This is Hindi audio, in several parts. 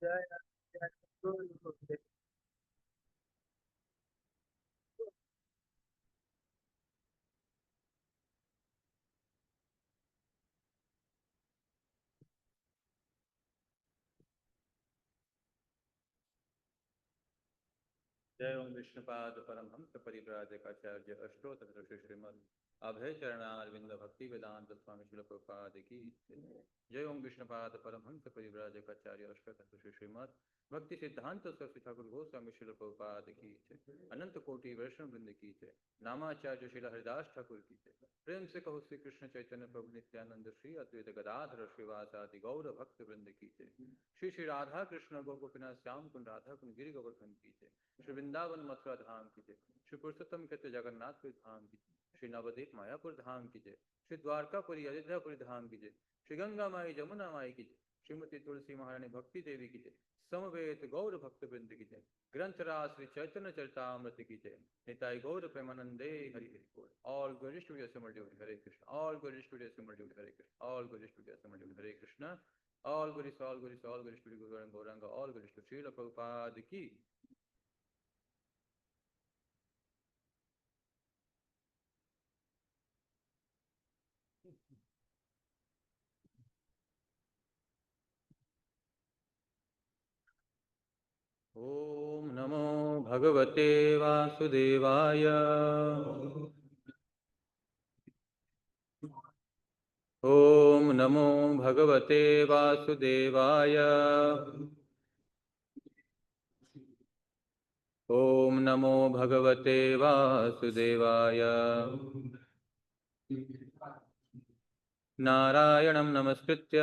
जय जय गुरुदेव। जय ओम विष्णुपाद परमहंस परिव्राजकाचार्य अष्टोत्तर श्रीमद अभय चरणारविंद भक्ति वेदांत स्वामी शिल प्रभुपाद की जय ओम विष्णुपाद परमहंस परिव्राजकाचार्य अष्टोत्तर श्रीमद भक्ति सिद्धांत सरस्वती ठाकुर गोस्वामी शिल प्रभुपाद की अनंत कोटि वैष्णव वृंद की नामाचार्य शिल हरिदास ठाकुर की प्रेम से कहो श्री कृष्ण चैतन्य प्रभु नित्यानंद श्री अद्वैत गदाधर श्रीवासादि गौर भक्त वृंद की श्री श्री राधा कृष्ण गोपिनाथ श्याम कुंड राधा कुंड गिरि गोवर्धन की श्री वृंदावन मथुरा धाम की जय, श्री पुरुषोत्तम कहते जगन्नाथपुरी धाम की जय, श्री नवदीप मायापुर धाम की जय, श्री द्वारकापुरी अयोध्यापुरी धाम की जय, श्री गंगा माई जमुना माई की जय, श्रीमती तुलसी महारानी भक्ति देवी की जय, समवेत गौर भक्त वृंद की जय, ग्रंथराज श्री चैतन्य चरितामृत की जय, निताई गौर प्रेमानंदे हरि हरि बोल। ऑल गौरी स्टूडियो सिमर ड्यूटी हरे कृष्ण, ऑल गौरी स्टूडियो सिमर ड्यूटी हरे कृष्ण, ऑल गौरी स्टूडियो सिमर ड्यूटी हरे कृष्ण, ऑल गौरी स्टूडियो गौरंग, ऑल गौरी स्टूडियो श्रील प्रभुपाद की। ओम नमो भगवते वासुदेवाय। ओम नमो भगवते वासुदेवाय। ओम नमो भगवते वासुदेवाय। नारायणं नमस्कृत्य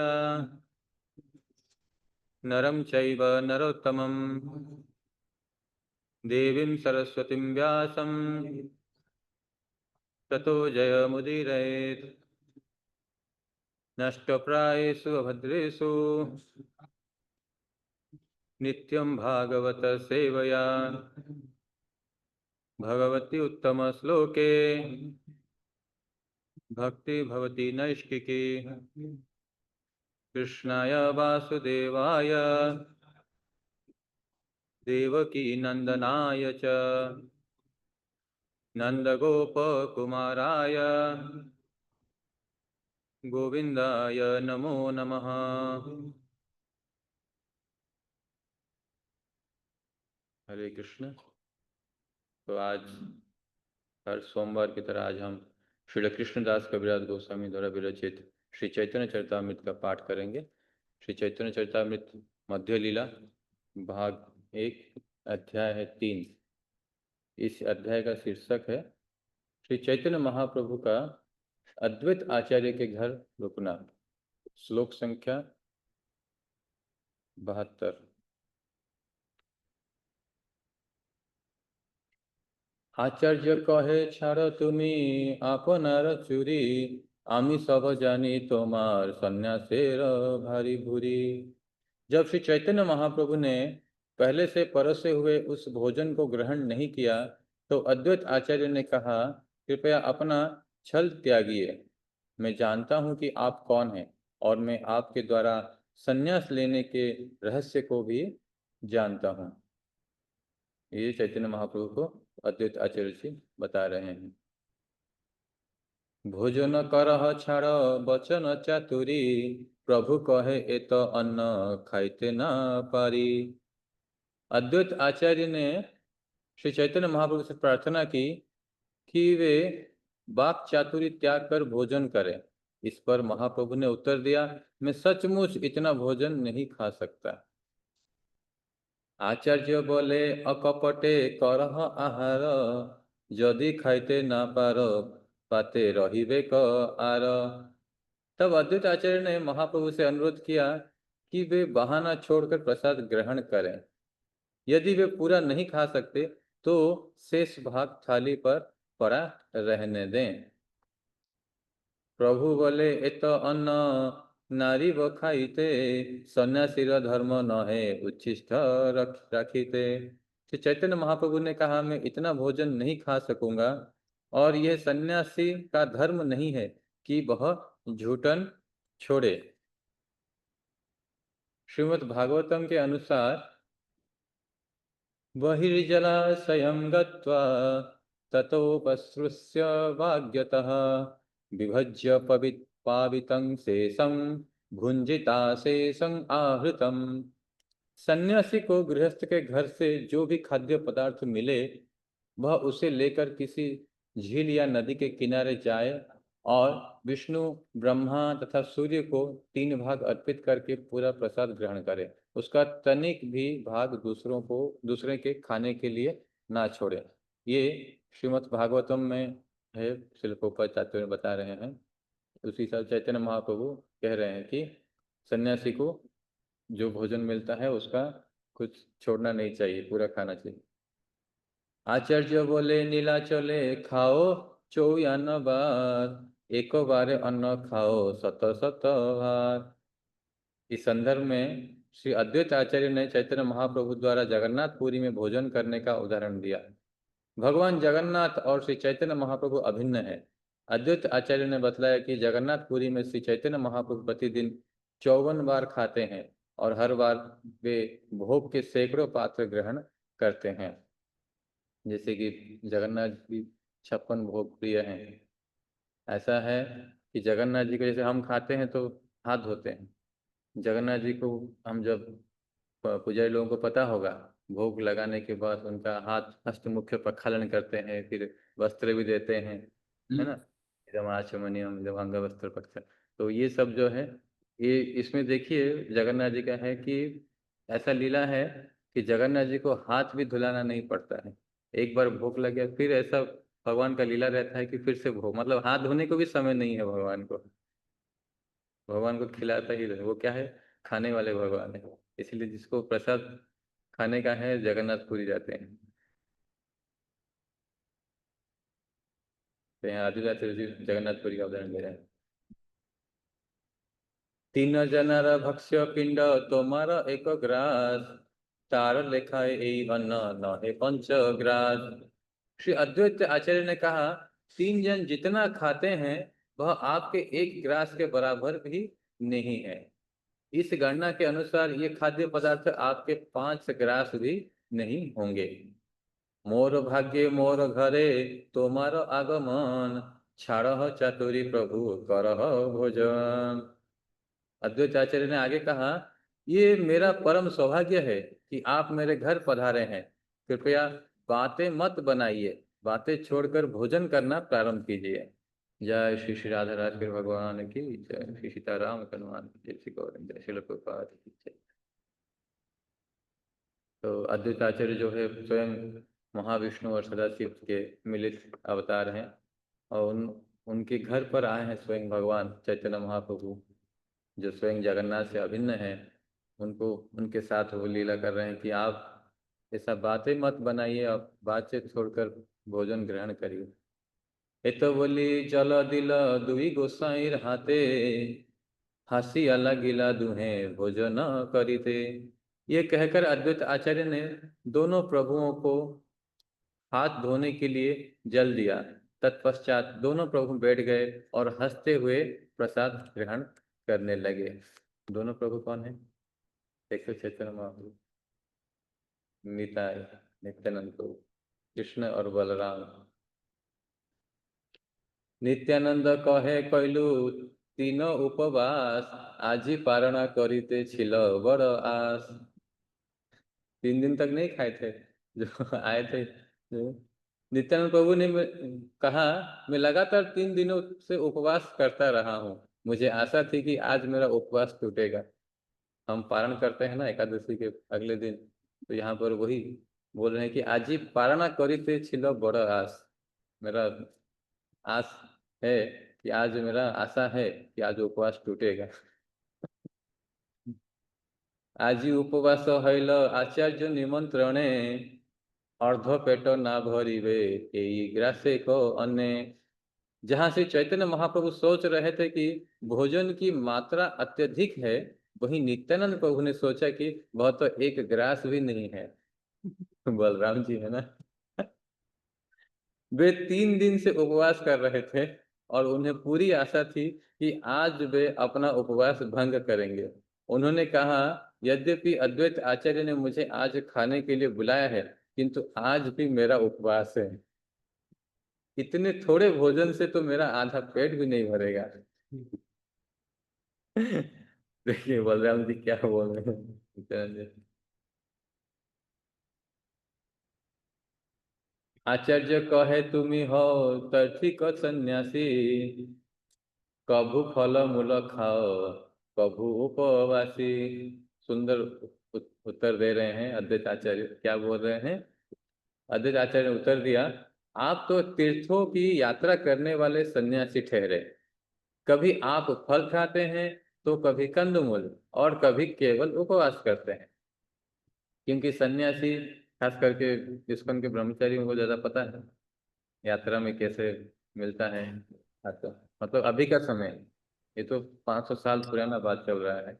नरं चैव नरोत्तमं देवीं सरस्वतीं व्यासं ततो जयमुदीरयेत्। नष्टप्रायेषु अभद्रेषु नित्यं भागवत सेवया भगवती उत्तम श्लोके भक्ति भवती नैष्किकी। कृष्णाय वासुदेवाय देवकी नंदनाय च नंदगोपकुमाराय गोविंदाय नमो नमः। हरे कृष्ण। तो आज हर सोमवार की तरह आज हम श्री कृष्णदास कविराज गोस्वामी द्वारा विरचित श्री चैतन्य चरितामृत का पाठ करेंगे। श्री चैतन्य चरितामृत मध्य लीला भाग 1 अध्याय है 3। इस अध्याय का शीर्षक है श्री चैतन्य महाप्रभु का अद्वैत आचार्य के घर रुकना। श्लोक संख्या 72। आचार्य कहे छाड़ तुमी आपनार चुरी आमी सब जानी तोमार सन्यासेर भारी भूरी। जब श्री चैतन्य महाप्रभु ने पहले से परोसे हुए उस भोजन को ग्रहण नहीं किया तो अद्वैत आचार्य ने कहा, कृपया अपना छल त्यागिए। मैं जानता हूं कि आप कौन हैं और मैं आपके द्वारा संन्यास लेने के रहस्य को भी जानता हूं। ये चैतन्य महाप्रभु को अद्वैत आचार्य जी बता रहे हैं। भोजन करह छाड़ बचन चातुरी प्रभु कहे ए तो अन्न खाइते ना पारी। अद्वैत आचार्य ने श्री चैतन्य महाप्रभु से प्रार्थना की कि वे वाक चातुरी त्याग कर भोजन करें। इस पर महाप्रभु ने उत्तर दिया, मैं सचमुच इतना भोजन नहीं खा सकता। आचार्य बोले, अकपटे करह आहार यदि खाइते ना पारो पाते रहिबे क आर। तब अद्वैत आचार्य ने महाप्रभु से अनुरोध किया कि वे बहाना छोड़कर प्रसाद ग्रहण करें। यदि वे पूरा नहीं खा सकते तो शेष भाग थाली पर पड़ा रहने दें। प्रभु बोले, एत अन्न नारी व खाइते सन्यासीर धर्म न है उच्छिष्ट रखीते। तो चैतन्य महाप्रभु ने कहा, मैं इतना भोजन नहीं खा सकूंगा और यह सन्यासी का धर्म नहीं है कि वह झूठन छोड़े। श्रीमद् भागवतम के अनुसार बहिर्जलाशयं गत्वा ततोपसृत्य वाग्यतः विभज्य पावितं शेषं भुंजिता शेषं आहृतम। सन्यासी को गृहस्थ के घर से जो भी खाद्य पदार्थ मिले वह उसे लेकर किसी झील या नदी के किनारे जाए और विष्णु, ब्रह्मा तथा सूर्य को 3 भाग अर्पित करके पूरा प्रसाद ग्रहण करे। उसका तनिक भी भाग दूसरे के खाने के लिए ना छोड़े। ये श्रीमद् भागवतम में है। श्रील प्रभुपाद चार्य बता रहे हैं। उसी साल चैतन्य महाप्रभु कह रहे हैं कि सन्यासी को जो भोजन मिलता है उसका कुछ छोड़ना नहीं चाहिए, पूरा खाना चाहिए। आचार्य बोले नीलाचले खाओ 54 बार, एक बारे अन्न खाओ 7 बार। इस संदर्भ में श्री अद्वैत आचार्य ने चैतन्य महाप्रभु द्वारा जगन्नाथपुरी में भोजन करने का उदाहरण दिया। भगवान जगन्नाथ और श्री चैतन्य महाप्रभु अभिन्न है। अद्वैत आचार्य ने बतलाया कि जगन्नाथपुरी में श्री चैतन्य महाप्रभु प्रतिदिन 54 बार खाते हैं और हर बार वे भोग के सैकड़ों पात्र ग्रहण करते हैं। जैसे कि जगन्नाथ जी 56 भोग प्रिय हैं। ऐसा है कि जगन्नाथ जी को जैसे हम खाते हैं तो हाथ धोते हैं, जगन्नाथ जी को हम जब पुजारी लोगों को पता होगा भोग लगाने के बाद उनका हाथ हस्त मुख्य प्रक्षालन करते हैं, फिर वस्त्र भी देते हैं, है ना। एकदम आचमनियम एकदम अंग वस्त्र पक्ष। तो ये सब जो है ये इसमें देखिए जगन्नाथ जी का है कि ऐसा लीला है कि जगन्नाथ जी को हाथ भी धुलाना नहीं पड़ता है। एक बार भोग लग गया फिर ऐसा भगवान का लीला रहता है कि फिर से भोग, मतलब हाथ धोने को भी समय नहीं है भगवान को। भगवान को खिलाता ही रहे, वो क्या है, खाने वाले भगवान है। इसलिए जिसको प्रसाद खाने का है जगन्नाथपुरी जाते हैं। तो यहाँ आदित्य जी जगन्नाथपुरी का उदाहरण दे रहे हैं। 3 जनार भक्ष्य पिंड तोमार एक ग्रास, तार लेखाए এই अन्न नहे 5 ग्रास। श्री अद्वैत आचार्य ने कहा 3 जन जितना खाते हैं वह आपके 1 ग्रास के बराबर भी नहीं है। इस गणना के अनुसार ये खाद्य पदार्थ आपके 5 ग्रास भी नहीं होंगे। मोर भाग्य मोर घरे तोमार आगमन, छाड़ चातुरी प्रभु करह भोजन। अद्वैत आचार्य ने आगे कहा ये मेरा परम सौभाग्य है कि आप मेरे घर पधारे हैं। कृपया बातें मत बनाइए, बातें छोड़कर भोजन करना प्रारंभ कीजिए। जय श्री श्री राधा राजगुरु भगवान की जय, श्री सीताराम हनुमान की जय, श्री गोविंद जय, श्रील प्रभुपाद की जय। तो अद्वैत आचार्य जो है स्वयं महाविष्णु और सदाशिव के मिलित अवतार हैं और उनके घर पर आए हैं स्वयं भगवान चैतन्य महाप्रभु जो स्वयं जगन्नाथ से अभिन्न है। उनको उनके साथ वो लीला कर रहे हैं कि आप ऐसा बातें मत बनाइए, आप बातचीत छोड़कर भोजन ग्रहण करिए। एत बोली जल दिल दुई गोसाईर हाथे, हंसी गिला दुहे भोजन करिते। ये कहकर अद्वैत आचार्य ने दोनों प्रभुओं को हाथ धोने के लिए जल दिया। तत्पश्चात दोनों प्रभु बैठ गए और हंसते हुए प्रसाद ग्रहण करने लगे। दोनों प्रभु कौन है? एक तो चैतन्य महाप्रभु, निताय नित्यानंद प्रभु, कृष्ण और बलराम। नित्यानंद कहे कैलू तीनों उपवास, आजी पारणा करीते छिल बड़ आस। 3 दिन तक नहीं खाए थे जो आए थे। जो नित्यानंद प्रभु ने कहा मैं लगातार 3 दिनों से उपवास करता रहा हूँ, मुझे आशा थी कि आज मेरा उपवास टूटेगा। हम पारण करते हैं ना एकादशी के अगले दिन, तो यहाँ पर वही बोल रहे हैं कि आज ही पारणा करीते छिलो बड़ आस। मेरा आस है कि आज मेरा आशा है कि आज उपवास टूटेगा। আজি उपवास হইল आचार्य निमंत्रणे, अर्ध पेट ना भरिवे এই ग्रासे को अन्य। जहाँ से चैतन्य महाप्रभु सोच रहे थे कि भोजन की मात्रा अत्यधिक है, वहीं नित्यानंद प्रभु ने सोचा कि वह तो 1 ग्रास भी नहीं है। बलराम जी है ना। वे 3 दिन से उपवास कर रहे थे और उन्हें पूरी आशा थी कि आज वे अपना उपवास भंग करेंगे। उन्होंने कहा, यद्यपि अद्वैत आचार्य ने मुझे आज खाने के लिए बुलाया है, किंतु आज भी मेरा उपवास है। इतने थोड़े भोजन से तो मेरा आधा पेट भी नहीं भरेगा। देखिए बलराम जी क्या बोल रहे हैं। आचार्य कहे तुम्ही हो तर्थिक सन्यासी, कभु फल मूल खाओ कभु उपवासी। सुंदर उत्तर दे रहे हैं अद्वैत आचार्य। क्या बोल रहे हैं? अद्वैत आचार्य ने उत्तर दिया, आप तो तीर्थों की यात्रा करने वाले सन्यासी ठहरे। कभी आप फल खाते हैं तो कभी कंदमूल, और कभी केवल उपवास करते हैं। क्योंकि सन्यासी, खास करके इस्कॉन के ब्रह्मचारियों को ज्यादा पता है यात्रा में कैसे मिलता है। हाँ, तो मतलब अभी का समय, ये तो 500 साल पुराना बात चल रहा है।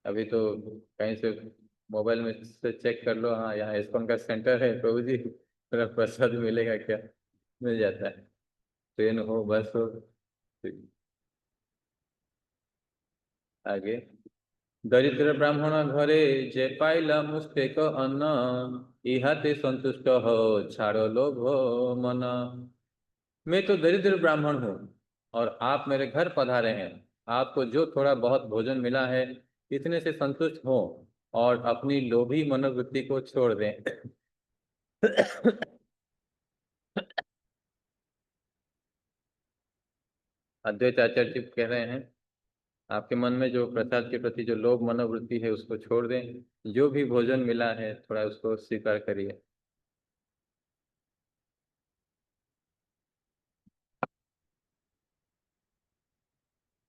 अभी तो कहीं से मोबाइल में से चेक कर लो, हाँ यहाँ इस्कॉन का सेंटर है प्रभु जी, थोड़ा प्रसाद मिलेगा क्या? मिल जाता है। ट्रेन हो, बस हो। आगे, दरिद्र ब्राह्मण घरे जे पाइला मुस्तेक अन्न, इहाते संतुष्ट हो छाड़ो लोभ मन। मैं तो दरिद्र ब्राह्मण हूँ और आप मेरे घर पधारे हैं। आपको जो थोड़ा बहुत भोजन मिला है, इतने से संतुष्ट हो और अपनी लोभी मनोवृत्ति को छोड़ दें। अद्वैत आचार्य जी कह रहे हैं, आपके मन में जो प्रसाद के प्रति जो लोभ मनोवृत्ति है उसको छोड़ दें। जो भी भोजन मिला है थोड़ा उसको स्वीकार करिए।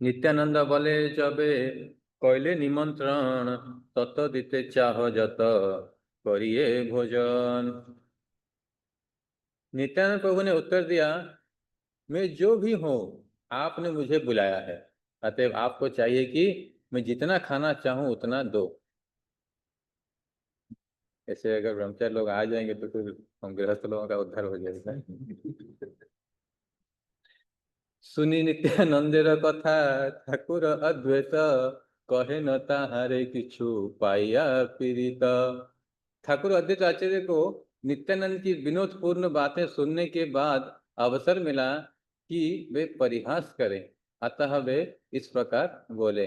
नित्यानंद बोले, जबे কইলে निमंत्रण, तत দিতে चाह যত, करिए भोजन। नित्यानंद प्रभु ने उत्तर दिया, मैं जो भी हूँ, आपने मुझे बुलाया है, अतएव आपको चाहिए कि मैं जितना खाना चाहूँ उतना दो। ऐसे अगर ब्रह्मचारी लोग आ जाएंगे तो फिर हम गृहस्थ लोगों का उद्धार हो जाएगा। सुनी नित्यानंदेर कथा, ठाकुर अद्वैत कहे न ताहारे किछु पाइया पीड़ित। ठाकुर अद्वैत आचार्य को नित्यानंद की विनोदपूर्ण बातें सुनने के बाद अवसर मिला कि वे परिहास करें। अतः वे इस प्रकार बोले,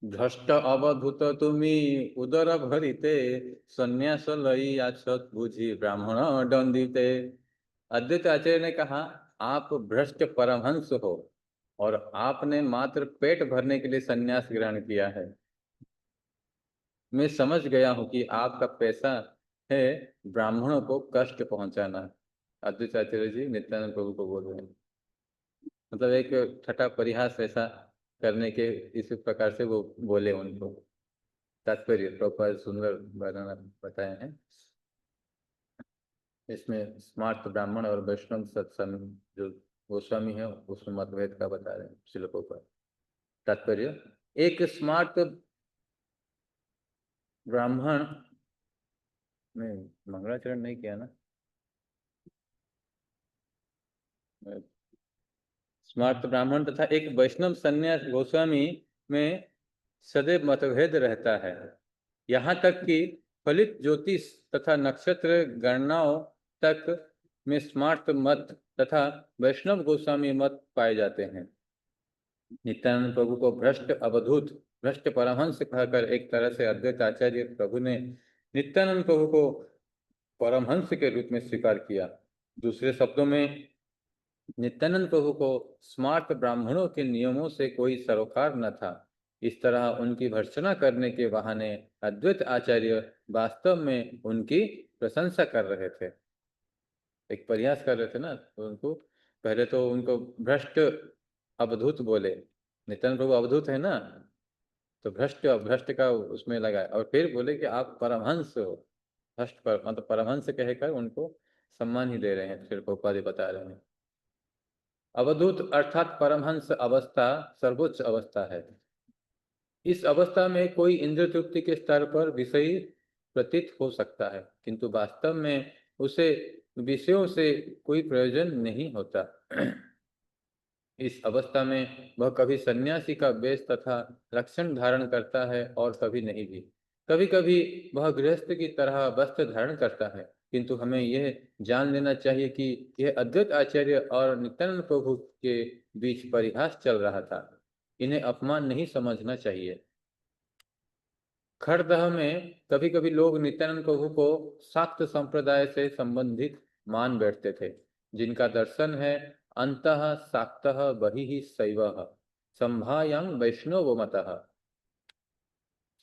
भ्रष्ट अवधूत तुम्ही उदर भरिते, संन्यास लई आछत बुझी ब्राह्मण दंडिते। अद्वैत आचार्य ने कहा, आप भ्रष्ट परमहंस हो और आपने मात्र पेट भरने के लिए संन्यास ग्रहण किया है। मैं समझ गया हूं कि आपका पैसा है ब्राह्मणों को कष्ट पहुंचाना। अद्वैत आचार्य जी नित्यानंद प्रभु को बोल रहे हैं। मतलब एक छठा परिहास ऐसा करने के इस प्रकार से वो बोले उनको। तात्पर्य प्रभुपाद सुंदर वर्णन बताए हैं। इसमें स्मार्त ब्राह्मण और वैष्णव सत्संग जो गोस्वामी है उसमें मतभेद का बता रहे हैं श्लोकों पर। तात्पर्य, एक स्मार्त ब्राह्मण में मंगलाचरण नहीं किया ना, स्मार्त ब्राह्मण तथा एक वैष्णव संन्यास गोस्वामी में सदैव मतभेद रहता है। यहाँ तक कि फलित ज्योतिष तथा नक्षत्र गणनाओं तक में स्मार्त मत तथा वैष्णव गोस्वामी मत पाए जाते हैं। नित्यानंद प्रभु को भ्रष्ट अवधूत, भ्रष्ट परमहंस कहकर एक तरह से अद्वैत आचार्य प्रभु ने नित्यानंद प्रभु को परमहंस के रूप में स्वीकार किया। दूसरे शब्दों में, नित्यानंद प्रभु को स्मार्त ब्राह्मणों के नियमों से कोई सरोकार न था। इस तरह उनकी भर्त्सना करने के बहाने अद्वैत आचार्य वास्तव में उनकी प्रशंसा कर रहे थे, एक प्रयास कर रहे थे ना। तो उनको पहले तो उनको भ्रष्ट अवधूत बोले, नित्यानंद प्रभु अवधूत है ना, तो भ्रष्ट भ्रष्ट का उसमें लगाए और फिर बोले कि आप परमहंस हो। भ्रष्ट पर मतलब परमहंस कहकर उनको सम्मान ही दे रहे हैं, फिर प्रभुपाद बता रहे हैं। अवधूत अर्थात परमहंस अवस्था सर्वोच्च अवस्था है। इस अवस्था में कोई इंद्र तृप्ति के स्तर पर विषयी प्रतीत हो सकता है, किंतु वास्तव में उसे विषयों से कोई प्रयोजन नहीं होता। इस अवस्था में वह कभी सन्यासी का वेश तथा लक्षण धारण करता है और कभी नहीं भी। कभी कभी वह गृहस्थ की तरह वस्त्र धारण करता है, किंतु हमें यह जान लेना चाहिए कि यह अद्वैत आचार्य और नित्यानंद प्रभु के बीच परिहास चल रहा था। इन्हें अपमान नहीं समझना चाहिए। खरदह में कभी कभी लोग नित्यानंद प्रभु को शाक्त संप्रदाय से संबंधित मान बैठते थे, जिनका दर्शन है अंतः शाक्तः बहिः शैवः संभायां वैष्णव मतः।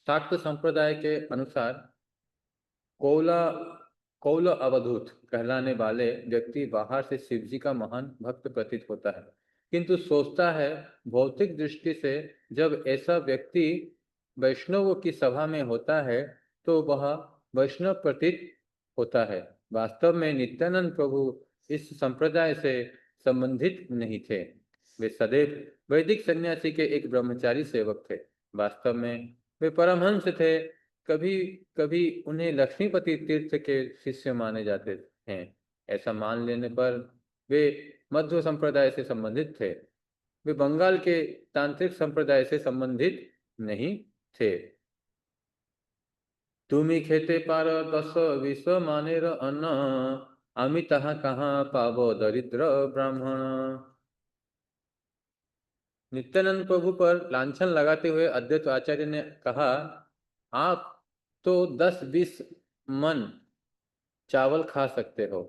शाक्त संप्रदाय के अनुसार कौला कौल अवधूत कहलाने वाले व्यक्ति बाहर से शिव जी का महान भक्त प्रतीत होता है, किंतु सोचता है भौतिक दृष्टि से जब ऐसा व्यक्ति वैष्णव की सभा में होता है तो वह वैष्णव प्रतीत होता है। वास्तव में नित्यानंद प्रभु इस संप्रदाय से संबंधित नहीं थे। वे सदैव वैदिक सन्यासी के एक ब्रह्मचारी सेवक थे। वास्तव में वे परमहंस थे। कभी कभी उन्हें लक्ष्मीपति तीर्थ के शिष्य माने जाते हैं। ऐसा मान लेने पर वे मध्व संप्रदाय से संबंधित थे। वे बंगाल के तांत्रिक संप्रदाय से संबंधित नहीं थे। तुमी खेते पार 10-20 मानेर अन्न, आमी ताहा कहाँ पावो दरिद्र ब्राह्मण। नित्यानंद प्रभु पर लांछन लगाते हुए अद्वैत आचार्य ने कहा, आप तो 10-20 मन चावल खा सकते हो,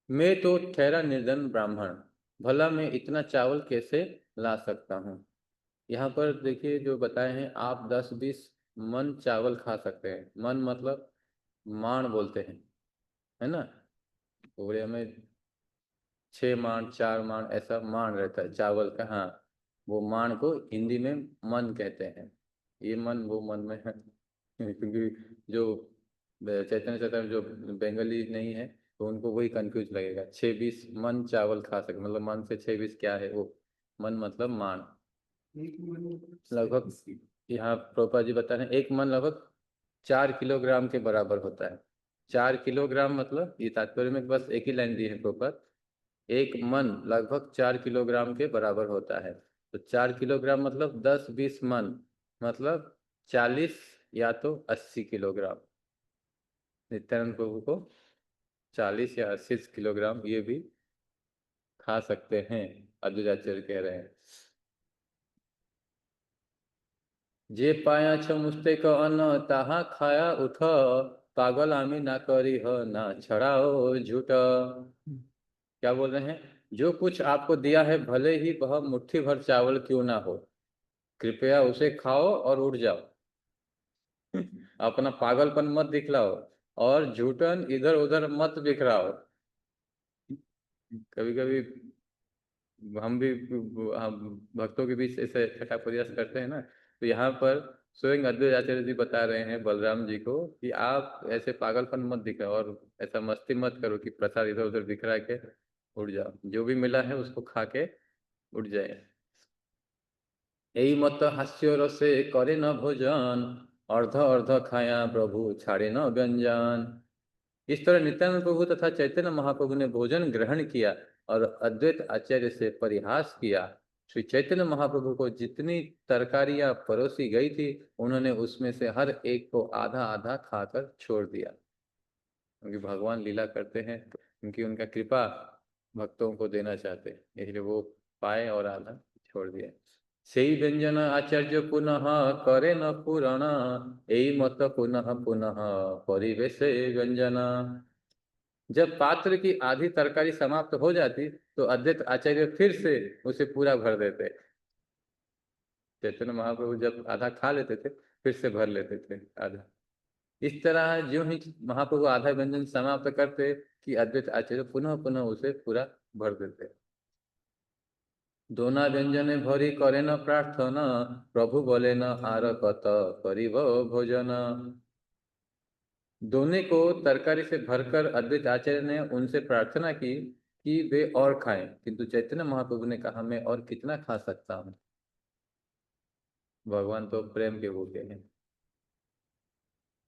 मैं तो ठहरा निर्धन ब्राह्मण, भला मैं इतना चावल कैसे ला सकता हूँ। यहाँ पर देखिए जो बताए हैं, आप 10-20 मन चावल खा सकते हैं। मन मतलब माण बोलते हैं, है ना। पूरे में 6 माण 4 माण ऐसा माण रहता है चावल का। हाँ, वो माण को हिंदी में मन कहते हैं। ये मन वो मन में है क्योंकि जो चैतन्य चैतन्य जो बंगाली नहीं है तो उनको वही कंफ्यूज लगेगा। 6-20 मन चावल खा सके, मतलब मन से 6-20 क्या है वो। मन मतलब माण। लगभग यहाँ प्रोपा जी बता रहे हैं, एक मन लगभग 4 किलोग्राम के बराबर होता है। 4 किलोग्राम मतलब ये तात्पर्य में बस एक ही लाइन दी है प्रोपर। एक मन लगभग 4 किलोग्राम के बराबर होता है। तो 4 किलोग्राम मतलब 10-20 मन मतलब 40 या तो 80 किलोग्राम। नित्यानंद प्रभु को 40 या 80 किलोग्राम ये भी खा सकते हैं, अद्वैताचार्य कह रहे हैं। जे पाया छ मुस्तेक अन्न ताहा खाया उठ, पागल आमी ना करी ह ना छड़ाओ झूठ। क्या बोल रहे हैं, जो कुछ आपको दिया है भले ही वह मुट्ठी भर चावल क्यों ना हो, कृपया उसे खाओ और उठ जाओ। अपना पागलपन मत दिखलाओ और झूठन इधर उधर मत बिखराओ। कभी कभी हम भी हम भक्तों के बीच ऐसे छठा प्रयास करते हैं ना, तो यहाँ पर स्वयं अद्वैत आचार्य जी बता रहे हैं बलराम जी को कि आप ऐसे पागलपन मत दिखाओ और ऐसा मस्ती मत करो कि प्रसाद इधर उधर बिखरा के उड़ जाओ। जो भी मिला है उसको खा के उठ जाए। यही मत हास्य रसे करे न भोजन, अर्ध अर्ध खाया प्रभु छाड़े न व्यंजन। इस तरह नित्यानंद प्रभु तथा चैतन्य महाप्रभु ने भोजन ग्रहण किया और अद्वैत आचार्य से परिहास किया। श्री चैतन्य महाप्रभु को जितनी तरकारियां परोसी गई थी उन्होंने उसमें से हर एक को आधा आधा खाकर छोड़ दिया, क्योंकि भगवान लीला करते हैं, क्योंकि उनका कृपा भक्तों को देना चाहते हैं, इसलिए वो पाए और आधा छोड़ दिया। सेई व्यंजन आचार्य पुनः करे न पुराण, यही मत पुनः पुनः परिवेश व्यंजन। जब पात्र की आधी तरकारी समाप्त हो जाती तो अद्वैत आचार्य फिर से उसे पूरा भर देते। चैतन्य महाप्रभु जब आधा खा लेते थे फिर से भर लेते थे आधा। इस तरह जो ही महाप्रभु आधा व्यंजन समाप्त करते कि अद्वैत आचार्य पुनः पुनः उसे पूरा भर देते। दोना व्यंजने भरी करे न प्रार्थना, प्रभु बोले न आर कत करिब भोजन। दोने को तरकारी से भरकर अद्वैत आचार्य ने उनसे प्रार्थना की कि वे और खाएं, किंतु चैतन्य महाप्रभु ने कहा मैं और कितना खा सकता हूँ। भगवान तो प्रेम के भूखे हैं।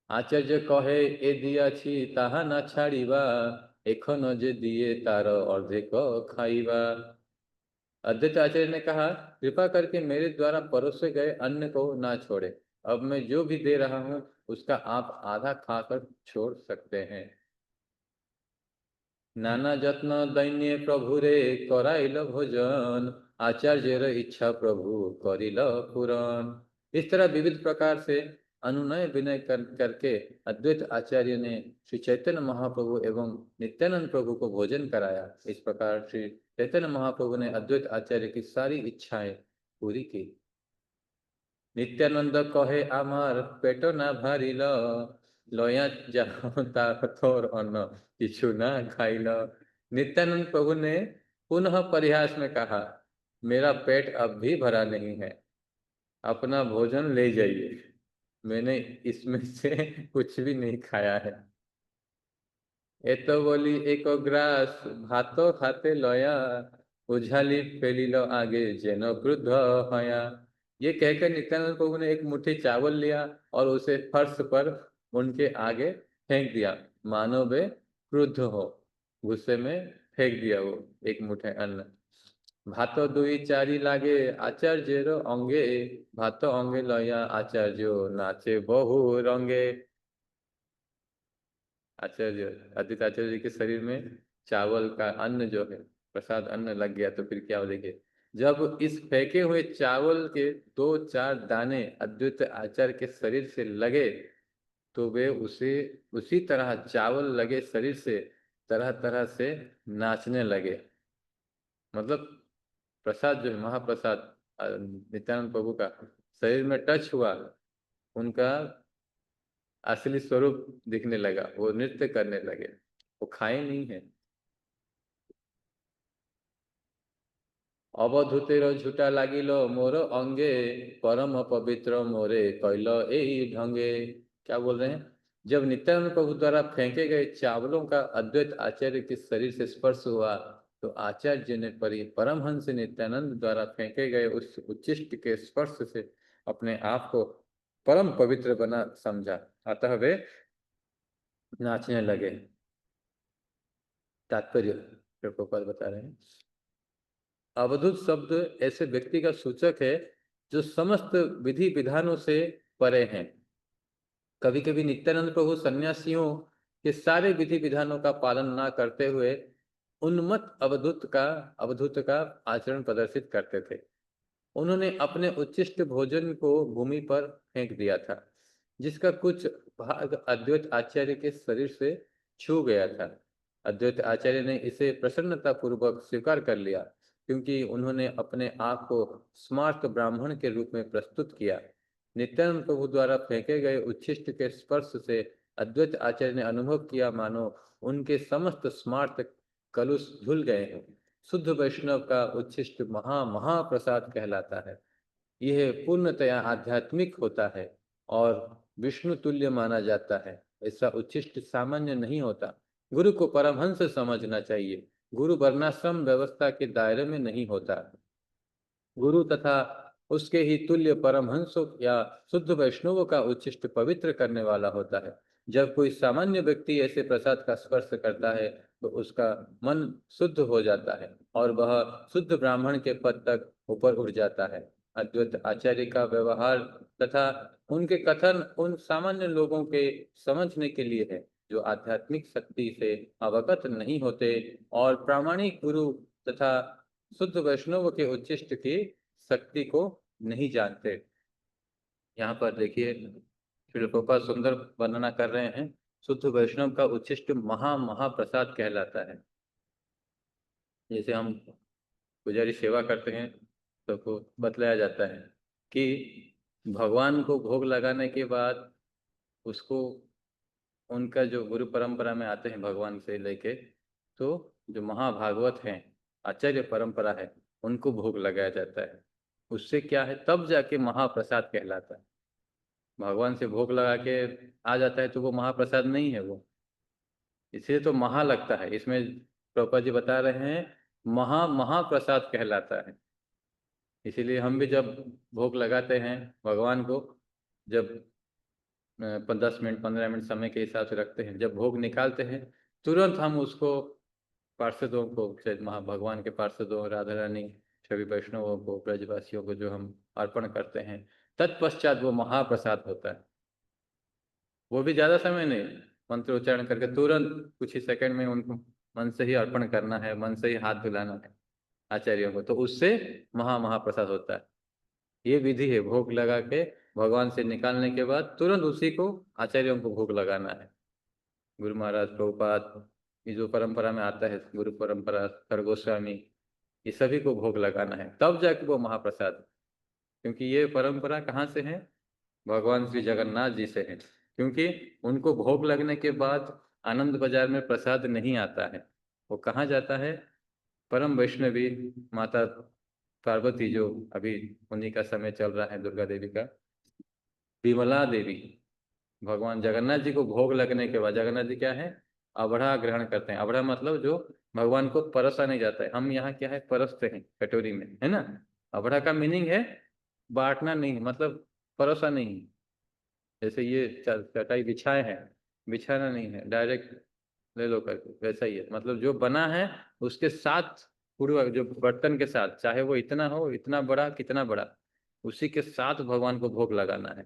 आचार्य कहे ए दिया छी ताहा ना छाड़ीबा, एखन जे दिए तार अर्धेक खाइबा। अद्वैत आचार्य ने कहा, कृपा करके मेरे द्वारा परोसे गए अन्न को ना छोड़े। अब मैं जो भी दे रहा हूँ उसका आप आधा खाकर छोड़ सकते हैं। नाना जत्न दैन्य प्रभु रे कराइल भोजन, आचार्य इच्छा प्रभु करिल पूरन। इस तरह विविध प्रकार से अनुनय विनय करके अद्वैत आचार्य ने श्री चैतन्य महाप्रभु एवं नित्यानंद प्रभु को भोजन कराया। इस प्रकार श्री चैतन्य महाप्रभु ने अद्वैत आचार्य की सारी इच्छाएं पूरी की। नित्यानंद कहे आमार पेट ना भारिल, लया जाओ तार अन्न किछु ना खाइल। नित्यानंद प्रभु ने पुनः परिहास में कहा, मेरा पेट अब भी भरा नहीं है, अपना भोजन ले जाइए, मैंने इसमें से कुछ भी नहीं खाया है। ए तो बोली एक ग्रास भातो खाते लया, उझाली फैलिलो आगे जेनो क्रुद्ध हया। ये कहकर नित्यानंद प्रभु ने एक मुट्ठी चावल लिया और उसे फर्श पर उनके आगे फेंक दिया, मानो वे क्रुद्ध हो। गुस्से में फेंक दिया वो एक मुट्ठी अन्न। भातो दुई चारी लागे आचार्येरो अंगे, भातो अंगे लया आचार्य नाचे बहु रंगे। आचार्य अद्वैत आचार्य जी के शरीर में चावल का अन्न जो है, प्रसाद अन्न लग गया तो फिर क्या हो, देखिए जब इस फेंके हुए चावल के दो चार दाने अद्वैत आचार्य के शरीर से लगे तो वे उसे उसी तरह चावल लगे शरीर से तरह तरह से नाचने लगे। मतलब प्रसाद जो है महाप्रसाद नित्यानंद प्रभु का शरीर में टच हुआ, उनका असली स्वरूप दिखने लगा, वो नृत्य करने लगे, वो खाए नहीं है। अवधूतेर झूठा लागिल मोर अंगे, परम पवित्र मोरे कैल ए ढंगे। क्या बोल रहे हैं, जब नित्यानंद प्रभु द्वारा फेंके गए चावलों का अद्वैत आचार्य के शरीर से स्पर्श हुआ तो आचार्य ने परमहंस नित्यानंद द्वारा फेंके गए उस उच्छिष्ट के स्पर्श से अपने आप को परम पवित्र बना समझा, अतः वे नाचने लगे। तात्पर्य प्रभुपाद बता रहे हैं, अवधूत शब्द ऐसे व्यक्ति का सूचक है जो समस्त विधि विधानों से परे हैं। कभी कभी नित्यानंद प्रभु सन्यासियों के सारे विधि विधानों का पालन ना करते हुए उन्मत्त अवधूत का आचरण प्रदर्शित करते थे। उन्होंने अपने उच्छिष्ट भोजन को भूमि पर फेंक दिया था, जिसका कुछ भाग अद्वैत आचार्य के शरीर से छू गया था। अद्वैत आचार्य ने इसे प्रसन्नता पूर्वक स्वीकार कर लिया, क्योंकि उन्होंने अपने आप को स्मार्त ब्राह्मण के रूप में प्रस्तुत किया। नित्यानंद प्रभु द्वारा फेंके गए उच्छिष्ट के स्पर्श से अद्वैत आचार्य ने अनुभव किया मानो उनके समस्त स्मार्त कलुष धुल गए हैं। शुद्ध वैष्णव का उच्छिष्ट महाप्रसाद कहलाता है। यह पूर्णतया आध्यात्मिक होता है और विष्णु तुल्य माना जाता है। ऐसा उच्छिष्ट सामान्य नहीं होता। गुरु को परमहंस समझना चाहिए, गुरु वर्णाश्रम व्यवस्था के दायरे में नहीं होता। गुरु तथा उसके ही तुल्य परमहंसों या शुद्ध वैष्णवों का उच्छिष्ट पवित्र करने वाला होता है। जब कोई सामान्य व्यक्ति ऐसे प्रसाद का स्पर्श करता है तो उसका मन शुद्ध हो जाता है और वह शुद्ध ब्राह्मण के पद तक ऊपर उठ जाता है। अद्वैत आचार्य का व्यवहार तथा उनके कथन उन सामान्य लोगों के समझने के लिए है जो आध्यात्मिक शक्ति से अवगत नहीं होते और प्रामाणिक गुरु तथा शुद्ध वैष्णव के उच्छिष्ट की शक्ति को नहीं जानते। यहाँ पर देखिए श्री प्रभुपाद सुंदर वर्णना कर रहे हैं, शुद्ध वैष्णव का उच्छिष्ट महाप्रसाद कहलाता है। जैसे हम पुजारी सेवा करते हैं तो बतलाया जाता है कि भगवान को भोग लगाने के बाद उसको उनका जो गुरु परंपरा में आते हैं भगवान से लेके, तो जो महाभागवत हैं आचार्य परंपरा है उनको भोग लगाया जाता है। उससे क्या है, तब जाके महाप्रसाद कहलाता है। भगवान से भोग लगा के आ जाता है तो वो महाप्रसाद नहीं है, वो इसलिए तो महा लगता है। इसमें प्रभुपाद जी बता रहे हैं महाप्रसाद कहलाता है। इसीलिए हम भी जब भोग लगाते हैं भगवान को, जब 10 मिनट 15 मिनट समय के हिसाब से रखते हैं, जब भोग निकालते हैं तुरंत हम उसको पार्षदों को, चाहे भगवान के पार्षदों, राधा रानी, सभी वैष्णवों को, ब्रजवासियों को जो हम अर्पण करते हैं, तत्पश्चात वो महाप्रसाद होता है। वो भी ज्यादा समय नहीं, मंत्रोच्चारण करके तुरंत कुछ ही सेकंड में उनको मन से ही अर्पण करना है, मन से ही हाथ धुलाना है आचार्यों को, तो उससे महाप्रसाद होता है। ये विधि है, भोग लगा के भगवान से निकालने के बाद तुरंत उसी को आचार्यों को भोग लगाना है। गुरु महाराज, प्रभुपाद, ये जो परंपरा में आता है, गुरु परंपरा, खरगोस्वामी, ये सभी को भोग लगाना है, तब जाके वो महाप्रसाद। क्योंकि ये परंपरा कहाँ से है? भगवान श्री जगन्नाथ जी से है। क्योंकि उनको भोग लगने के बाद आनंद बाजार में प्रसाद नहीं आता है, वो कहाँ जाता है? परम वैष्णवी माता पार्वती, जो अभी उन्हीं का समय चल रहा है, दुर्गा देवी का, विमला देवी, भगवान जगन्नाथ जी को भोग लगने के बाद, जगन्नाथ जी क्या है? अबड़ा ग्रहण करते हैं। अबड़ा मतलब जो भगवान को परसा नहीं जाता है। हम यहाँ क्या है, परसते हैं कटोरी में, है ना। अबड़ा का मीनिंग है बांटना नहीं, मतलब परोसा नहीं। जैसे ये चटाई बिछाए हैं, बिछाना नहीं है, डायरेक्ट ले लो करके, वैसा ही है। मतलब जो बना है उसके साथ, पूर्व जो बर्तन के साथ, चाहे वो इतना हो, इतना बड़ा, कितना बड़ा, उसी के साथ भगवान को भोग लगाना है।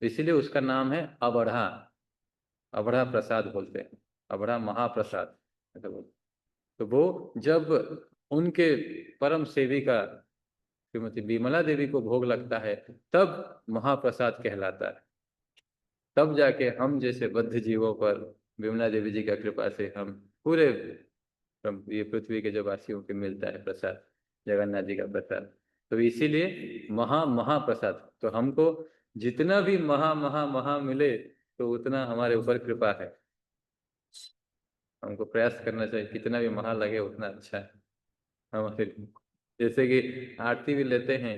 इसीलिए उसका नाम है अबढ़ा। अबढ़ा प्रसाद बोलते हैं, अबढ़ा महाप्रसाद ऐसा बोलते हैं। तो वो जब उनके परम सेविका श्रीमती विमला देवी को भोग लगता है, तब महाप्रसाद कहलाता है। तब जाके हम जैसे बद्ध जीवों पर विमला देवी जी का कृपा से हम पूरे ये पृथ्वी के जो वासियों को मिलता है प्रसाद, जगन्नाथ जी का प्रसाद। तो इसीलिए महाप्रसाद। तो हमको जितना भी महा मिले, तो उतना हमारे ऊपर कृपा है। हमको प्रयास करना चाहिए, कितना भी महा लगे उतना अच्छा है। हम फिर जैसे कि आरती भी लेते हैं,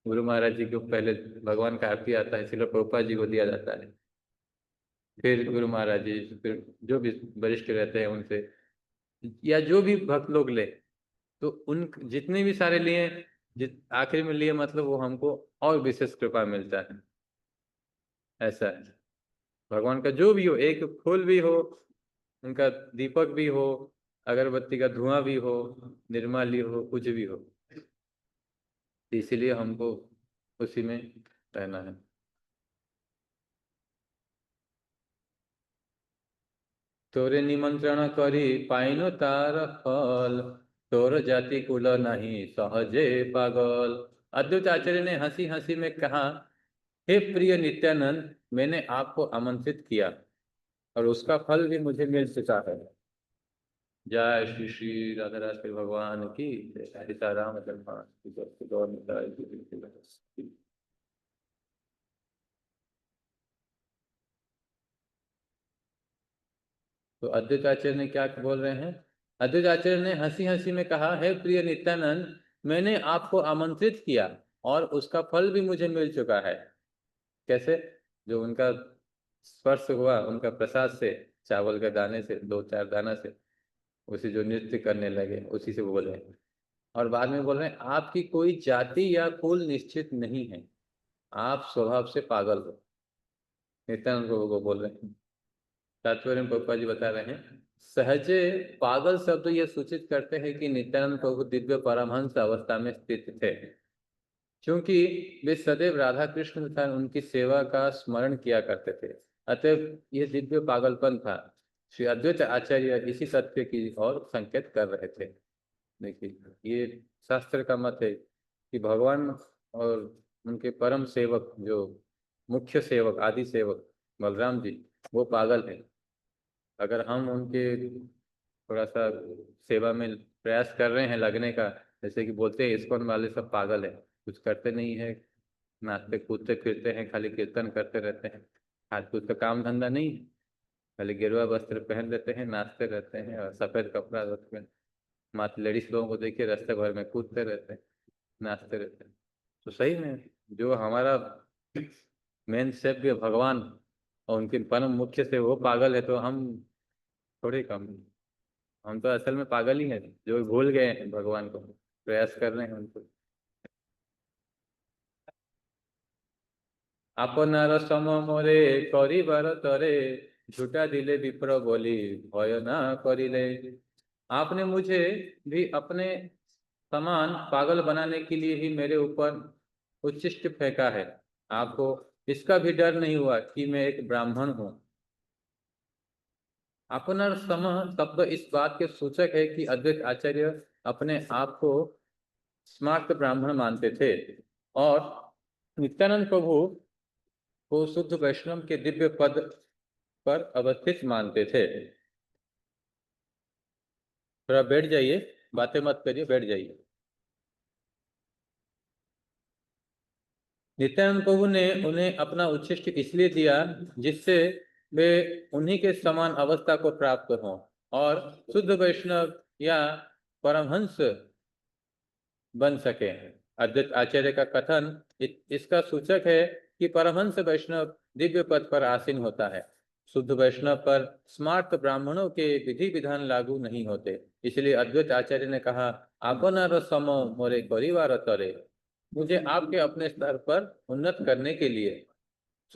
गुरु महाराज जी को पहले भगवान का आरती आता है, इसलिए प्रभुपाद जी को दिया जाता है, फिर गुरु महाराज जी, फिर जो भी वरिष्ठ रहते हैं उनसे, या जो भी भक्त लोग ले, तो उन जितने भी सारे लिए, आखिर में लिए, मतलब वो हमको और विशेष कृपा मिलता है। ऐसा है, भगवान का जो भी हो, एक फूल भी हो, उनका दीपक भी हो, अगरबत्ती का धुआं भी हो, निर्माल्य हो, कुछ भी हो, इसीलिए हमको उसी में रहना है। तोरे निमंत्रण करी पाइनो तार फल, तोर जाति कुल नहीं सहजे पागल। अद्वैत आचार्य ने हंसी हंसी में कहा, हे प्रिय नित्यानंद, मैंने आपको आमंत्रित किया और उसका फल भी मुझे मिल चुका है। जय श्री श्री राधा राष्ट्र भगवान की जय, सीताराम भगवान की जय, गौर निताई की जय। तो अद्वैत आचार्य ने क्या बोल रहे हैं? अद्वैत आचार्य ने हंसी हंसी में कहा, हे प्रिय नित्यानंद, मैंने आपको आमंत्रित किया और उसका फल भी मुझे मिल चुका है। कैसे? जो उनका स्पर्श हुआ, उनका प्रसाद से, चावल के दाने से, दो चार दाना से, उसी जो नृत्य करने लगे, उसी से वो बोले। और बाद में बोल रहे हैं, आपकी कोई जाति या कुल निश्चित नहीं है, आप स्वभाव से पागल हो। नित्यानंद को वो बोल रहे हैं। तात्पर्य में पप्पा जी बता रहे हैं, सहजे पागल शब्द ये सूचित करते हैं कि नित्यानंद प्रभु दिव्य परमहंस अवस्था में स्थित थे, क्योंकि वे सदैव राधा कृष्ण तथा उनकी सेवा का स्मरण किया करते थे। अतः ये दिव्य पागलपन था। श्री अद्वैत आचार्य इसी सत्य की ओर संकेत कर रहे थे। देखिए, ये शास्त्र का मत है कि भगवान और उनके परम सेवक, जो मुख्य सेवक, आदि सेवक बलराम जी, वो पागल है। अगर हम उनके थोड़ा सा सेवा में प्रयास कर रहे हैं लगने का, जैसे कि बोलते हैं इस्कॉन वाले सब पागल है, कुछ करते नहीं है, नाचते कूदते फिरते हैं, खाली कीर्तन करते रहते हैं, हाथ कूद का काम धंधा नहीं है, खाली गेरुआ वस्त्र पहन लेते हैं, नाचते रहते हैं, और सफेद कपड़ा रखते हैं। मात्र लेडीज लोगों को देखिए, रास्ते भर में कूदते रहते हैं, नाचते रहते हैं। तो सही में जो हमारा मेन सेव्य भगवान और उनके परम मुख्य से वो पागल है, तो हम थोड़े कम हैं। हम तो असल में पागल ही हैं, जो भूल गए हैं भगवान को, प्रयास कर रहे हैं उनको। আপনার সমমরে করিবার তরে झूठा दिले विप्र बोली भय ना करिले। आपने मुझे भी अपने समान पागल बनाने के लिए ही मेरे ऊपर उच्छिष्ट फेंका है। आपको इसका भी डर नहीं हुआ कि मैं एक ब्राह्मण हूं। अपना सम शब्द इस बात के सूचक है कि अद्वैत आचार्य अपने आप को स्मार्त ब्राह्मण मानते थे और नित्यानंद प्रभु को शुद्ध वैष्णव के दिव्य पद पर अवस्थित मानते थे। थोड़ा बैठ जाइए, बातें मत करिए, बैठ जाइए। नित्यानंद प्रभु ने उन्हें अपना उच्छिष्ट इसलिए दिया जिससे वे उन्हीं के समान अवस्था को प्राप्त हों और शुद्ध वैष्णव या परमहंस बन सके। अद्वैत आचार्य का कथन इसका सूचक है कि परमहंस वैष्णव दिव्य पद पर आसीन होता है। शुद्ध वैष्णव पर स्मार्त ब्राह्मणों के विधि विधान लागू नहीं होते। इसलिए अद्वैत आचार्य ने कहा, आपनार सम मोरे परिवार तरे, मुझे आपके अपने स्तर पर उन्नत करने के लिए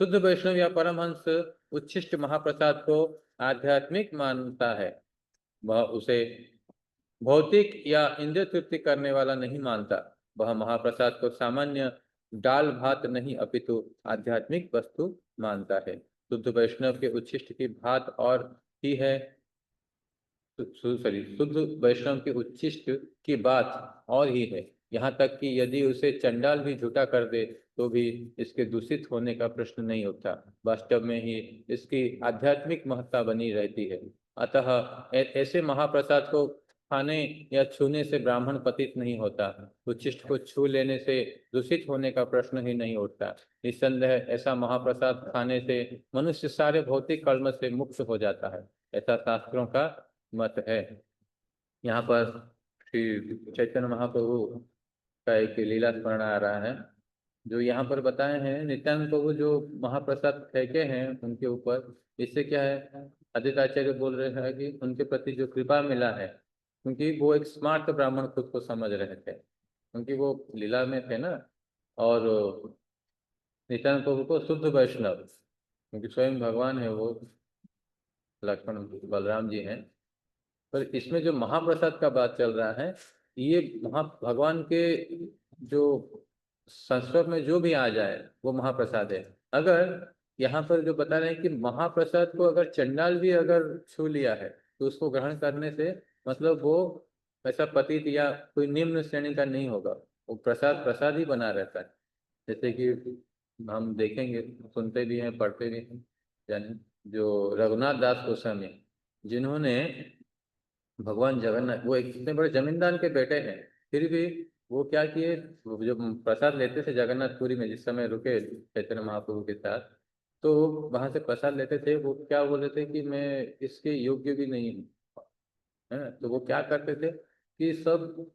शुद्ध वैष्णव या परमहंस उच्छिष्ट महाप्रसाद को आध्यात्मिक मानता है। वह उसे भौतिक या इंद्रिय तृप्ति करने वाला नहीं मानता। वह महाप्रसाद को सामान्य दाल भात नहीं अपितु आध्यात्मिक वस्तु मानता है। शुद्ध वैष्णव के उच्छिष्ट की भात और ही है, शुद्ध वैष्णव के उच्छिष्ट की बात और ही है। यहाँ तक कि यदि उसे चंडाल भी झूठा कर दे तो भी इसके दूषित होने का प्रश्न नहीं उठता। वास्तव में ही इसकी आध्यात्मिक महत्ता बनी रहती है। अतः ऐसे महाप्रसाद को खाने या छूने से ब्राह्मण पतित नहीं होता। उच्छिष्ट को छू लेने से दूषित होने का प्रश्न ही नहीं उठता। निस्संदेह ऐसा महाप्रसाद खाने से मनुष्य सारे भौतिक कर्म से मुक्त हो जाता है, ऐसा शास्त्रों का मत है। यहाँ पर श्री चैतन्य महाप्रभु का एक लीला स्मरण आ रहा है जो यहाँ पर बताए हैं। नित्यानंद प्रभु जो महाप्रसाद फेंके हैं उनके ऊपर, इससे क्या है, आदित्याचार्य बोल रहे हैं कि उनके प्रति जो कृपा मिला है, क्योंकि वो एक स्मार्ट ब्राह्मण खुद को समझ रहे थे, क्योंकि वो लीला में थे ना। और नित्यानंद प्रभु को शुद्ध वैष्णव, क्योंकि स्वयं भगवान है वो, लक्ष्मण बलराम जी हैं। पर इसमें जो महाप्रसाद का बात चल रहा है, ये भगवान के जो संस्कृत में जो भी आ जाए वो महाप्रसाद है। अगर यहाँ पर जो बता रहे हैं कि महाप्रसाद को अगर चंडाल भी अगर छू लिया है तो उसको ग्रहण करने से मतलब वो ऐसा पतित या कोई निम्न श्रेणी का नहीं होगा, वो प्रसाद प्रसाद ही बना रहता है। जैसे कि हम देखेंगे, सुनते भी हैं, पढ़ते भी हैं, यानी जो रघुनाथ दास गोस्वामी, जिन्होंने भगवान जगन्नाथ, वो एक इतने बड़े जमींदार के बेटे हैं, फिर भी वो क्या किए, वो जो प्रसाद लेते थे जगन्नाथपुरी में जिस समय रुके चैतन्य महाप्रभु के साथ, तो वहां से प्रसाद लेते थे, वो क्या बोले थे कि मैं इसके योग्य भी नहीं हूँ, है ना। तो वो क्या करते थे कि सब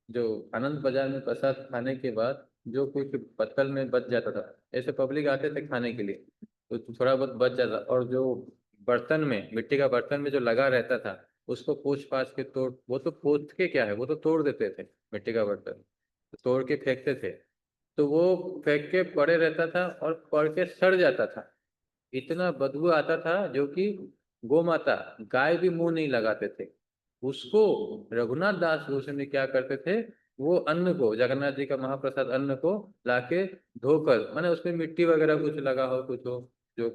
जो आनंद बाजार में प्रसाद खाने के बाद जो कोई पत्तल में बच जाता था, ऐसे पब्लिक आते थे खाने के लिए, तो थोड़ा बहुत बच जाता, और जो बर्तन में, मिट्टी का बर्तन में जो लगा रहता था उसको पूछ पाछ के तोड़, वो तो पोंछ के क्या है, वो तो तोड़ देते थे मिट्टी का बर्तन, तो तोड़ के फेंकते थे। तो वो फेंक के पड़े रहता था और पड़ के सड़ जाता था, इतना बदबू आता था जो कि गौ माता, गाय भी मुंह नहीं लगाते थे उसको। रघुनाथ दास गोस्वामी क्या करते थे, वो अन्न को, जगन्नाथ जी का महाप्रसाद अन्न को लाके धोकर, माने उसमें मिट्टी वगैरह कुछ लगा हो, कुछ हो जो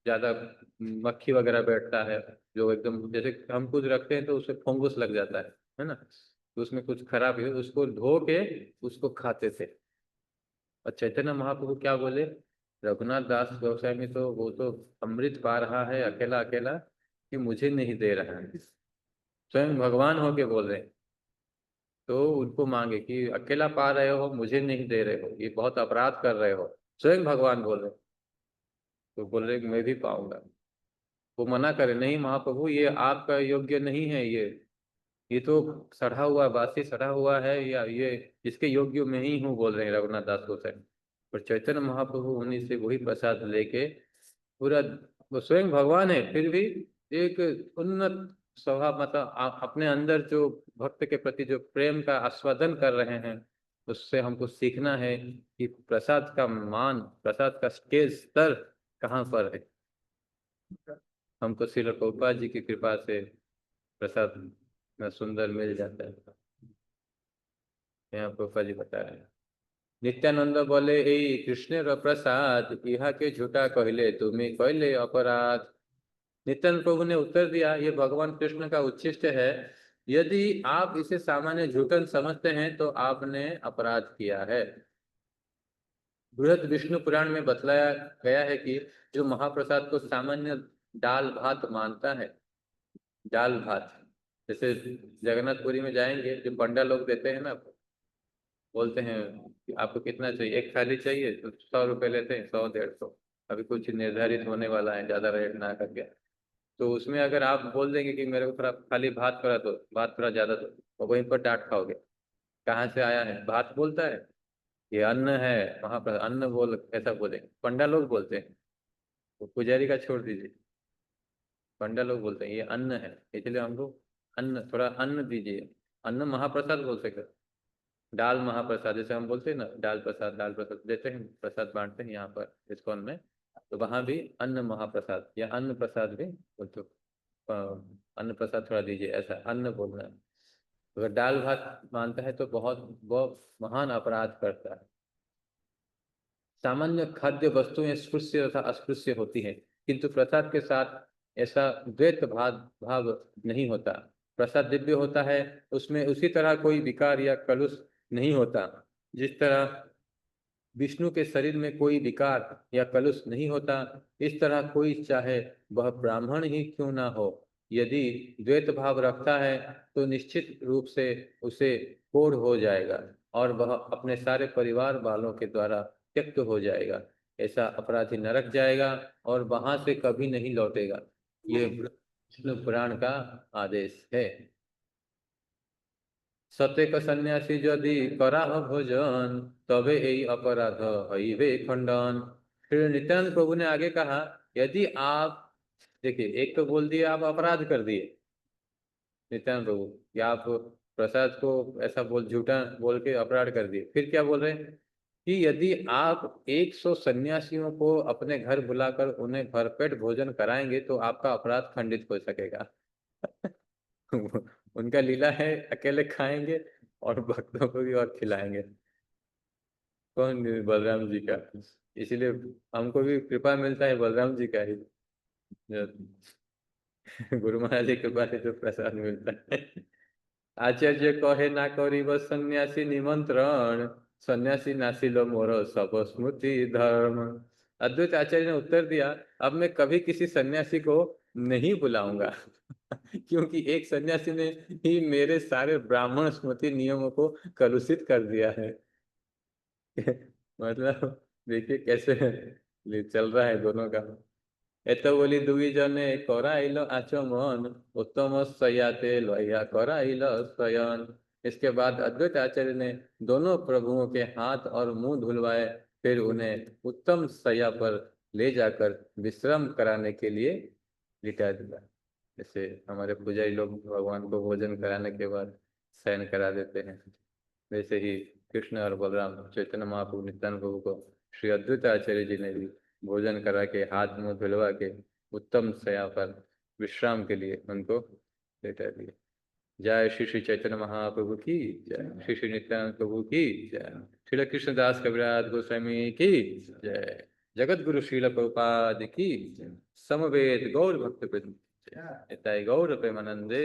ज्यादा मक्खी वगैरह बैठता है, जो एकदम जैसे हम कुछ रखते हैं तो उसमें फंगस लग जाता है ना, तो उसमें कुछ खराब है, उसको धो के उसको खाते थे। और चैतन्य महाप्रभु क्या बोले, रघुनाथ दास गोस्वामी तो वो तो अमृत पा रहा है अकेला अकेला कि मुझे नहीं दे रहा है। स्वयं भगवान होके बोल रहे हैं, तो उनको मांगे कि अकेला पा रहे हो, मुझे नहीं दे रहे हो, ये बहुत अपराध कर रहे हो। स्वयं भगवान बोल रहे, तो बोल रहे कि मैं भी पाऊंगा। वो मना करे, नहीं महाप्रभु ये आपका योग्य नहीं है, ये तो सड़ा हुआ, बासी सड़ा हुआ है, या ये इसके योग्य में ही हूँ, बोल रहे हैं रघुनाथ दास गोसाई। पर चैतन्य महाप्रभु उन्हीं से वही प्रसाद लेके पूरा, वो स्वयं भगवान है फिर भी एक उन्नत स्वभाव, मतलब अपने अंदर जो भक्त के प्रति जो प्रेम का आस्वादन कर रहे हैं, उससे हमको सीखना है कि प्रसाद का मान, प्रसाद का स्टेज स्तर कहाँ पर है। हमको श्रील प्रभुपाद जी की कृपा से प्रसाद में सुंदर मिल जाता है। यहाँ प्रभुपाद जी बता रहे हैं। नित्यानंद बोले এই কৃষ্ণের प्रसाद ইহাকে झूठा कहले तुम्हें कहले अपराध। नित्यानंद प्रभु ने उत्तर दिया, ये भगवान कृष्ण का उच्छिष्ट है, यदि आप इसे सामान्य झूठन समझते हैं तो आपने अपराध किया है। बृहद विष्णु पुराण में बतलाया गया है कि जो महाप्रसाद को सामान्य दाल भात मानता है, दाल भात जैसे जगन्नाथपुरी में जाएंगे जो पंडा लोग देते हैं ना, बोलते हैं कि आपको कितना चाहिए, एक थाली चाहिए तो 100 रुपये लेते हैं, 100 150, अभी कुछ निर्धारित होने वाला है, ज्यादा रेट ना करके। तो उसमें अगर आप बोल देंगे कि मेरे को थोड़ा खाली भात करा दो, भात थोड़ा ज्यादा दो, तो वहीं पर डांट खाओगे। कहाँ से आया है, भात बोलता है, ये अन्न है, वहां पर अन्न बोल ऐसा बोलेंगे, पंडा लोग बोलते हैं। तो पुजारी का छोड़ दीजिए, पंडा लोग बोलते हैं ये अन्न है, इसलिए हमको अन्न, थोड़ा अन्न दीजिए। अन्न महाप्रसाद बोल सकते हैं। दाल महाप्रसाद जैसे हम बोलते हैं ना, दाल प्रसाद देते हैं, प्रसाद बांटते हैं यहाँ पर इस्कॉन में, तो वहां भी अन्न महाप्रसाद या अन्न प्रसाद भी बोलते हो। अन्न प्रसाद थोड़ा दीजिए, ऐसा अन्न बोलना है। अगर दाल भात मानता है तो बहुत महान अपराध करता है। सामान्य खाद्य वस्तुएं स्पृश्य तथा अस्पृश्य होती हैं, किंतु प्रसाद के साथ ऐसा द्वैत भाव नहीं होता। प्रसाद दिव्य होता है, उसमें उसी तरह कोई विकार या कलुष नहीं होता। जिस तरह विष्णु के शरीर में कोई विकार या कलुष नहीं होता, इस तरह कोई चाहे वह ब्राह्मण ही क्यों ना हो, यदि द्वैत भाव रखता है तो निश्चित रूप से उसे कोढ़ हो जाएगा और वह अपने सारे परिवार वालों के द्वारा त्यक्त हो जाएगा। ऐसा अपराधी नरक जाएगा और वहां से कभी नहीं लौटेगा। ये विष्णु पुराण का आदेश है। सत्यक सन्यासी यदि कराह भोजन तबे यही अपराध हईवे खंडन। फिर नित्यानंद प्रभु ने आगे कहा, यदि आप देखिए, एक तो बोल दिए आप अपराध कर दिए नित्यानंद प्रभु, कि आप प्रसाद को ऐसा बोल झूठा बोल के अपराध कर दिए। फिर क्या बोल रहे हैं कि यदि आप 100 सन्यासियों को अपने घर बुलाकर उन्हें भरपेट भोजन कराएंगे तो आपका अपराध खंडित हो सकेगा। उनका लीला है अकेले खाएंगे और भक्तों को भी और खिलाएंगे। कौन, बलराम जी का। इसीलिए हमको भी कृपा मिलता है बलराम जी का ही, गुरु महाराज की कृपा से जो प्रसाद मिलता है। आचार्य कहे ना करी बस सन्यासी निमंत्रण, सन्यासी नासिलो मोर सब स्मृति धर्म। अद्वैत आचार्य ने उत्तर दिया, अब मैं कभी किसी सन्यासी को नहीं बुलाऊंगा क्योंकि एक सन्यासी ने ही मेरे सारे ब्राह्मण स्मृति नियमों को कलुषित कर दिया है। मतलब देखिए कैसे चल रहा है दोनों का। एत बोली दुई जने कराइल आचमन, उत्तम सयाते लोहिया कराइल शयन। इसके बाद अद्वैत आचार्य ने दोनों प्रभुओं के हाथ और मुंह धुलवाए, फिर उन्हें उत्तम सया पर ले जाकर विश्राम कराने के लिए लिटा दिया। जैसे हमारे पुजारी लोग भगवान को भोजन कराने के बाद शयन करा देते हैं, वैसे ही कृष्ण और बलराम चैतन्य महाप्रभु नित्यानंद प्रभु को श्री अद्वैत आचार्य जी ने भी भोजन करा के हाथ मुंह धुलवा के उत्तम शया पर विश्राम के लिए उनको लेटा दिए। जय श्री श्री चैतन्य महाप्रभु की जय, श्री श्री नित्यानंद प्रभु की जय, श्रील कृष्णदास कविराज गोस्वामी की जय, जगत गुरु श्रील प्रभुपाद की जय, समवेत गौर भक्त जय, गौर प्रेमानंदे।